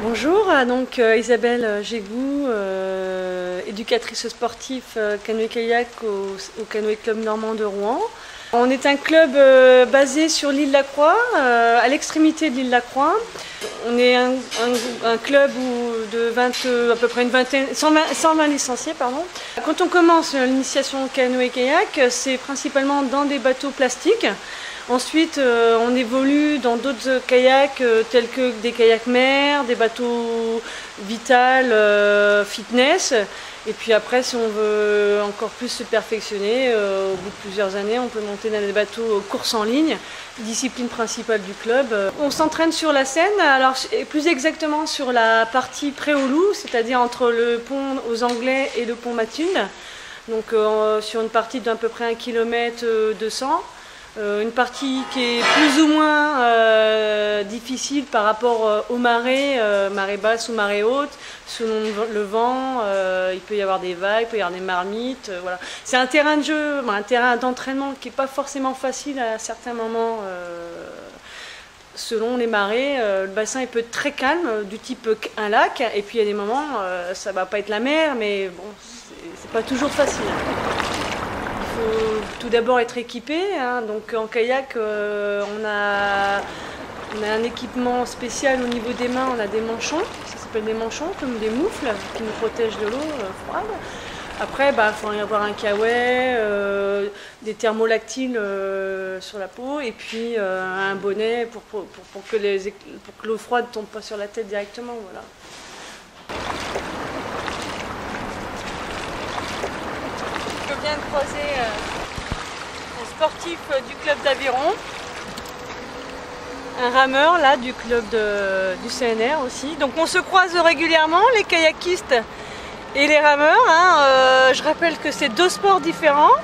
Bonjour, donc Isabelle Gégou, éducatrice sportive canoë-kayak au Canoë Club Normand de Rouen. On est un club basé sur l'île La-Croix, à l'extrémité de l'île La-Croix. On est un club de à peu près 120 licenciés. Quand on commence l'initiation canoë-kayak, c'est principalement dans des bateaux plastiques. Ensuite, on évolue dans d'autres kayaks tels que des kayaks mer, des bateaux vital, fitness. Et puis après, si on veut encore plus se perfectionner, au bout de plusieurs années, on peut monter dans des bateaux course en ligne, discipline principale du club. On s'entraîne sur la Seine, alors plus exactement sur la partie Pré-aux-Loups, c'est-à-dire entre le pont aux Anglais et le pont Mathilde. Donc sur une partie d'à peu près 1 km 200. Une partie qui est plus ou moins difficile par rapport aux marées, marée basse ou marée haute, selon le vent, il peut y avoir des vagues, il peut y avoir des marmites, voilà. C'est un terrain de jeu, un terrain d'entraînement qui n'est pas forcément facile à certains moments, selon les marées. Le bassin il peut être très calme, du type un lac, et puis il y a des moments, ça ne va pas être la mer, mais bon, c'est pas toujours facile. Il faut tout d'abord être équipé, donc en kayak on a un équipement spécial au niveau des mains, on a des manchons, ça s'appelle des manchons comme des moufles qui nous protègent de l'eau froide. Après il faut avoir un kawaii, des thermolactiles sur la peau et puis un bonnet pour que l'eau froide ne tombe pas sur la tête directement. Voilà. Je viens de croiser un sportif du club d'Aviron, un rameur là du club du CNR aussi. Donc on se croise régulièrement, les kayakistes et les rameurs. Je rappelle que c'est deux sports différents.